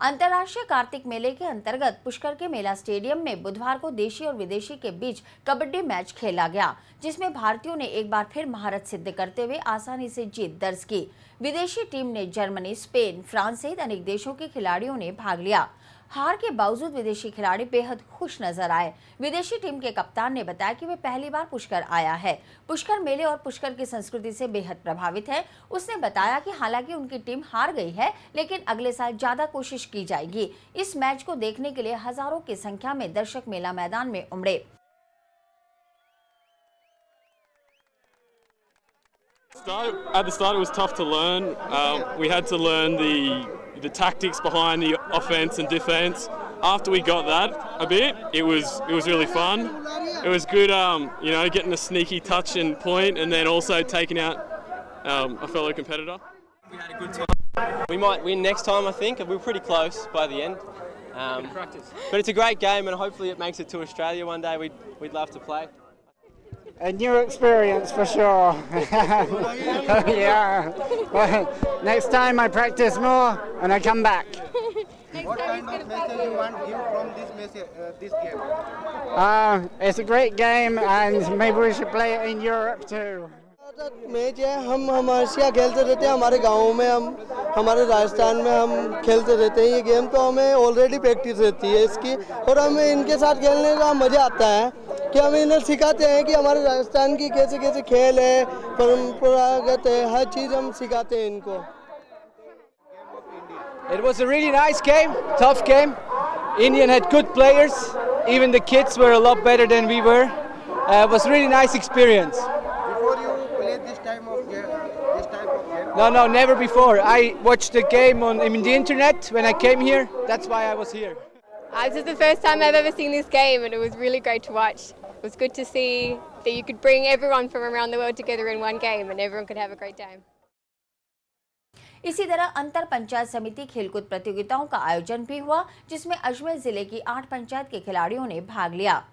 अंतर्राष्ट्रीय कार्तिक मेले के अंतर्गत पुष्कर के मेला स्टेडियम में बुधवार को देशी और विदेशी के बीच कबड्डी मैच खेला गया, जिसमें भारतीयों ने एक बार फिर महारत सिद्ध करते हुए आसानी से जीत दर्ज की। विदेशी टीम ने जर्मनी, स्पेन, फ्रांस सहित अनेक देशों के खिलाड़ियों ने भाग लिया। हार के बावजूद विदेशी खिलाड़ी बेहद खुश नजर आए। विदेशी टीम के कप्तान ने बताया कि वे पहली बार पुष्कर आया है, पुष्कर मेले और पुष्कर की संस्कृति से बेहद प्रभावित है। उसने बताया कि हालांकि उनकी टीम हार गई है, लेकिन अगले साल ज्यादा कोशिश की जाएगी। इस मैच को देखने के लिए हजारों की संख्या में दर्शक मेला मैदान में उमड़े। At the start, it was tough to learn. We had to learn the tactics behind the offense and defense. After we got that a bit, it was really fun. It was good, getting a sneaky touch and point, and then also taking out a fellow competitor. We had a good time. We might win next time, I think. We were pretty close by the end. But it's a great game, and hopefully it makes it to Australia one day. We'd love to play. A new experience for sure. Yeah. Well, next time I practice more and I come back. What kind of message you want to give from this game? It's a great game and maybe we should play it in Europe too. Match है, हम हमेशा खेलते रहते हैं। हमारे गाँव में हमारे राजस्थान में हम खेलते रहते हैं ये गेम, तो हमें ऑलरेडी प्रैक्टिस रहती है इसकी, और हमें इनके साथ खेलने का मज़ा आता है कि हम इन्हें सिखाते हैं कि हमारे राजस्थान की कैसे कैसे खेल है, परंपरागत है, हर चीज़ हम सिखाते हैं इनको। It was a really nice game, tough game. Indian had good players. Even the kids were a lot better than we were. It was a really nice experience. Before you played this type of game? No, never before. I watched the game on the internet when I came here. That's why I was here. This is the first time I've ever seen this game, and it was really great to watch. It was good to see that you could bring everyone from around the world together in one game and everyone could have a great time. इसी तरह अंतर पंचायत समिति खेलकूद प्रतियोगिताओं का आयोजन भी हुआ, जिसमें अजमेर जिले की 8 पंचायत के खिलाड़ियों ने भाग लिया।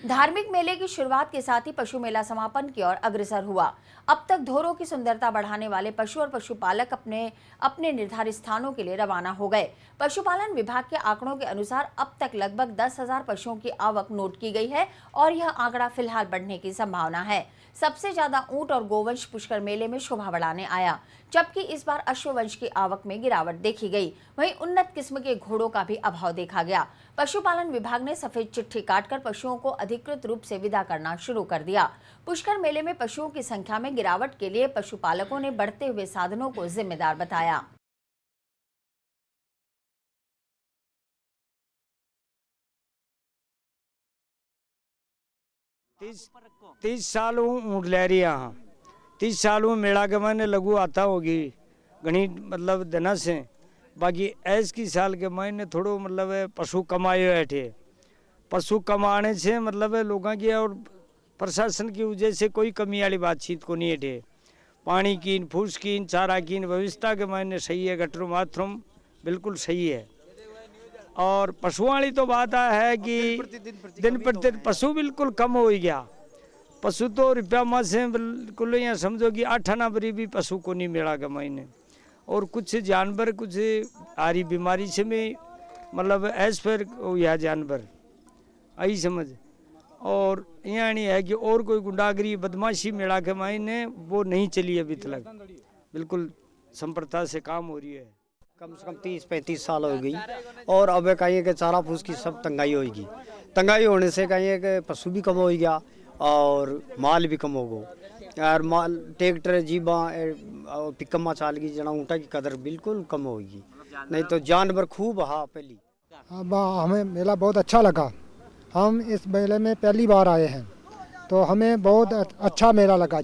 धार्मिक मेले की शुरुआत के साथ ही पशु मेला समापन की ओर अग्रसर हुआ। अब तक धोरों की सुंदरता बढ़ाने वाले पशु और पशुपालक अपने निर्धारित स्थानों के लिए रवाना हो गए। पशुपालन विभाग के आंकड़ों के अनुसार अब तक लगभग 10,000 पशुओं की आवक नोट की गई है और यह आंकड़ा फिलहाल बढ़ने की संभावना है। सबसे ज्यादा ऊंट और गोवंश पुष्कर मेले में शोभा बढ़ाने आया, जबकि इस बार अश्ववंश की आवक में गिरावट देखी गई। वहीं उन्नत किस्म के घोड़ों का भी अभाव देखा गया। पशुपालन विभाग ने सफेद चिट्ठी काटकर पशुओं को अधिकृत रूप से विदा करना शुरू कर दिया। पुष्कर मेले में पशुओं की संख्या में गिरावट के लिए पशुपालकों ने बढ़ते हुए साधनों को जिम्मेदार बताया। 30 साल ऊँट ले रही यहाँ 30 साल मेला के मैंने लगू आता होगी घनी मतलब दिन से। बाकी ऐस की साल के महीने थोड़ो मतलब पशु कमाए बैठे, पशु कमाने से मतलब लोगों की और प्रशासन की वजह से कोई कमी वाली बातचीत को नहीं है। पानी की फूस की चारा की व्यवस्था के मायने सही है, गटर बाथरूम बिल्कुल सही है। और पशुओं वाली तो बात है कि दिन प्रतिदिन पशु बिल्कुल कम हो गया। पशु तो रुपया माँ से बिल्कुल यहाँ समझो कि 8 आना बरी भी पशु को नहीं मिला के महीने। और कुछ जानवर कुछ आरी बीमारी से में मतलब ऐस पर यह जानवर आई समझ। और यहाँ नहीं है कि और कोई गुंडागरी बदमाशी मेला के महीने वो नहीं चली अभी तक, बिल्कुल संप्रता से काम हो रही है। कम से कम 30-35 साल हो गई और अब कहीं के चारा फूस की सब तंगाई होगी। तंगाई होने से कहीं के पशु भी कम हो गया और माल भी कम हो गया। यार माल ट्रैक्टर जीबा पिकम्मा चाल की जना ऊँटा की कदर बिल्कुल कम होगी, नहीं तो जानवर खूब हाँ पहली। हमें मेला बहुत अच्छा लगा। हम इस मेले में पहली बार आए हैं तो हमें बहुत अच्छा मेला लगा।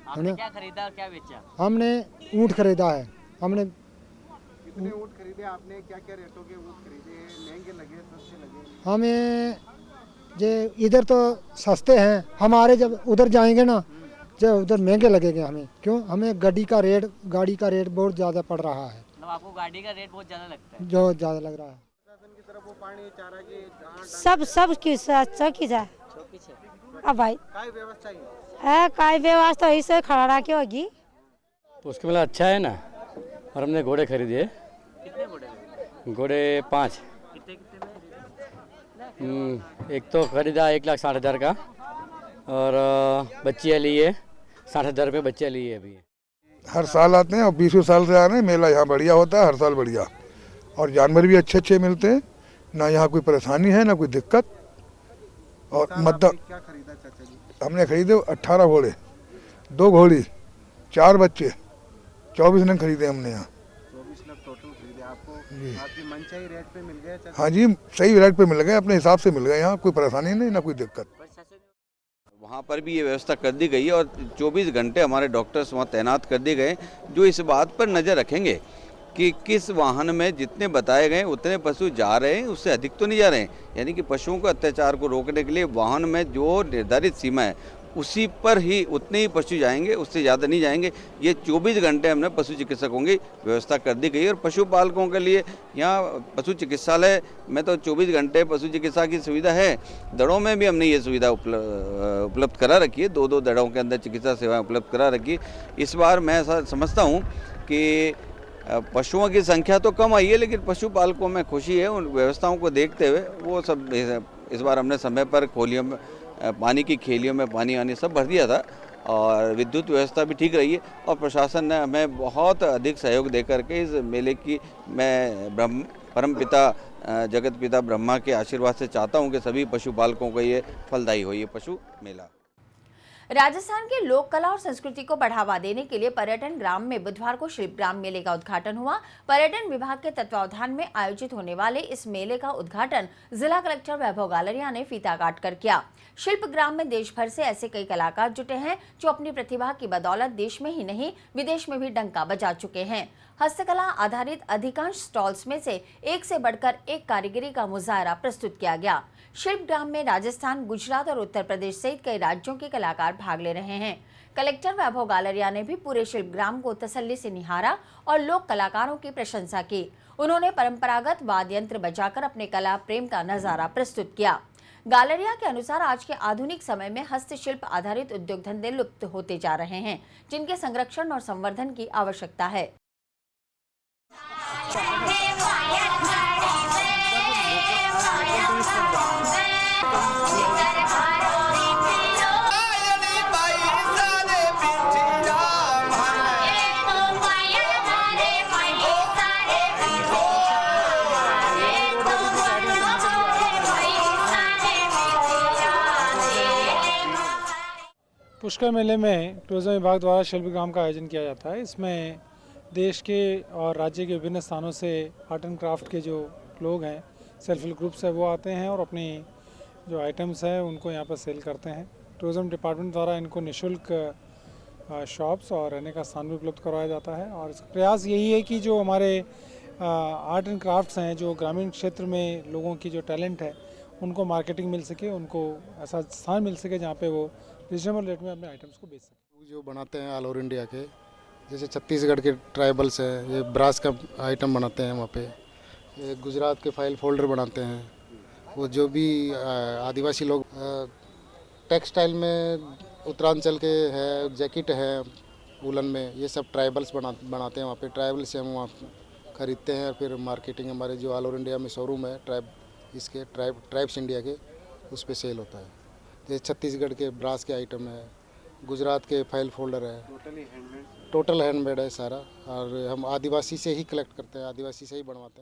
हमने क्या खरीदा और क्या बेचा? हमने ऊँट खरीदा है। हमने कितने ऊँट खरीदे आपने? क्या रेटों के ऊँट खरीदे हैं? महंगे लगे, सस्ते लगे? हमें जे इधर तो सस्ते हैं, हमारे जब उधर जाएंगे ना जब उधर महंगे लगेंगे हमें। क्यों? हमें गाड़ी का रेट बहुत ज़्यादा पड़ रहा है। मतलब आपको गाड़ी का रेट बहुत ज़्यादा लगता है? जो ज़्यादा लग रहा है। तरफ वो पानी चारा की सब की जाए अब भाई काय व्यवस्था है काय व्यवस्था इसे खड़ा के होगी। तो उसके मतलब अच्छा है ना। और हमने घोड़े खरीदे। कितने घोड़े? घोड़े 5। कितने एक तो खरीदा 1,60,000 का और बच्चियाँ लिए 60,000 रुपये बच्चियाँ लिए अभी। हर साल आते हैं और 20 साल से आ रहे हैं। मेला यहाँ बढ़िया होता है हर साल बढ़िया, और जानवर भी अच्छे अच्छे मिलते हैं, ना यहाँ कोई परेशानी है ना कोई दिक्कत। और मतलब क्या खरीदा चाचा जी? हमने खरीदे 18 घोड़े, 2 घोड़ी, 4 बच्चे, 24 नग खरीदे हमने यहाँ। 24 नग टोटल खरीदे आपको। आपकी मनचाही रेट पे मिल गया चाचा? हाँ जी, सही रेट पे मिल गए, अपने हिसाब से मिल गए, यहाँ कोई परेशानी नहीं ना कोई दिक्कत। वहाँ पर भी ये व्यवस्था कर दी गई है और 24 घंटे हमारे डॉक्टर्स वहाँ तैनात कर दिए गए, जो इस बात पर नज़र रखेंगे कि किस वाहन में जितने बताए गए उतने पशु जा रहे हैं, उससे अधिक तो नहीं जा रहे हैं। यानी कि पशुओं के अत्याचार को रोकने के लिए वाहन में जो निर्धारित सीमा है उसी पर ही उतने ही पशु जाएंगे, उससे ज़्यादा नहीं जाएंगे। ये 24 घंटे हमने पशु चिकित्सकों की व्यवस्था कर दी गई और पशुपालकों के लिए यहाँ पशु चिकित्सालय में तो 24 घंटे पशु चिकित्सा की सुविधा है। दड़ों में भी हमने ये सुविधा उपलब्ध करा रखी है। 2-2 दड़ों के अंदर चिकित्सा सेवाएं उपलब्ध करा रखी। इस बार मैं ऐसा समझता हूँ कि पशुओं की संख्या तो कम आई है, लेकिन पशुपालकों में खुशी है। उन व्यवस्थाओं को देखते हुए वो सब इस बार हमने समय पर खोलियों में पानी की खेलियों में पानी आने सब भर दिया था और विद्युत व्यवस्था भी ठीक रही है। और प्रशासन ने हमें बहुत अधिक सहयोग दे करके इस मेले की मैं परम पिता जगत पिता ब्रह्मा के आशीर्वाद से चाहता हूं कि सभी पशुपालकों को ये फलदायी हो ये पशु मेला। राजस्थान के लोक कला और संस्कृति को बढ़ावा देने के लिए पर्यटन ग्राम में बुधवार को शिल्प ग्राम मेले का उद्घाटन हुआ। पर्यटन विभाग के तत्वावधान में आयोजित होने वाले इस मेले का उद्घाटन जिला कलेक्टर वैभव गालरिया ने फीता काट कर किया। शिल्प ग्राम में देश भर से ऐसे कई कलाकार जुटे हैं जो अपनी प्रतिभा की बदौलत देश में ही नहीं विदेश में भी डंका बजा चुके हैं। हस्तकला आधारित अधिकांश स्टॉल्स में से एक से बढ़कर एक कारीगरी का मुजाहरा प्रस्तुत किया गया। शिल्प ग्राम में राजस्थान, गुजरात और उत्तर प्रदेश सहित कई राज्यों के कलाकार भाग ले रहे हैं। कलेक्टर वैभव गालरिया ने भी पूरे शिल्प ग्राम को तसल्ली से निहारा और लोक कलाकारों की प्रशंसा की। उन्होंने परंपरागत वाद्य यंत्र बजाकर अपने कला प्रेम का नजारा प्रस्तुत किया। गालरिया के अनुसार आज के आधुनिक समय में हस्तशिल्प आधारित उद्योग धंधे लुप्त होते जा रहे हैं, जिनके संरक्षण और संवर्धन की आवश्यकता है। पुष्कर मेले में टूरिज्म विभाग द्वारा शिल्प ग्राम का आयोजन किया जाता है। इसमें देश के और राज्य के विभिन्न स्थानों से आर्ट एंड क्राफ्ट के जो लोग हैं, सेल्फ हेल्प ग्रुप्स है, वो आते हैं और अपनी जो आइटम्स हैं उनको यहाँ पर सेल करते हैं। टूरिज्म डिपार्टमेंट द्वारा इनको निःशुल्क शॉप्स और रहने का स्थान भी उपलब्ध करवाया जाता है। और इसका प्रयास यही है कि जो हमारे आर्ट एंड क्राफ्ट्स हैं, जो ग्रामीण क्षेत्र में लोगों की जो टैलेंट है, उनको मार्केटिंग मिल सके, उनको ऐसा स्थान मिल सके जहाँ पे वो रिजनेबल रेट में अपने आइटम्स को बेच सकें। जो बनाते हैं ऑल ओवर इंडिया के, जैसे छत्तीसगढ़ के ट्राइबल्स हैं, ये ब्रास का आइटम बनाते हैं वहाँ पे। ये गुजरात के फाइल फोल्डर बनाते हैं। वो जो भी आदिवासी लोग टेक्सटाइल में उत्तरांचल के है, जैकेट है वुलन में, ये सब ट्राइबल्स बनाते हैं वहाँ पे। ट्राइबल से हम वहाँ खरीदते हैं, फिर मार्केटिंग हमारे जो ऑल ओवर इंडिया में शोरूम है ट्राइब्स इंडिया के, उस पर सेल होता है। जैसे छत्तीसगढ़ के ब्रास के आइटम है, गुजरात के फाइल फोल्डर है, टोटल हैंडमेड है सारा। और हम आदिवासी से ही कलेक्ट करते हैं, आदिवासी से ही बनवाते हैं।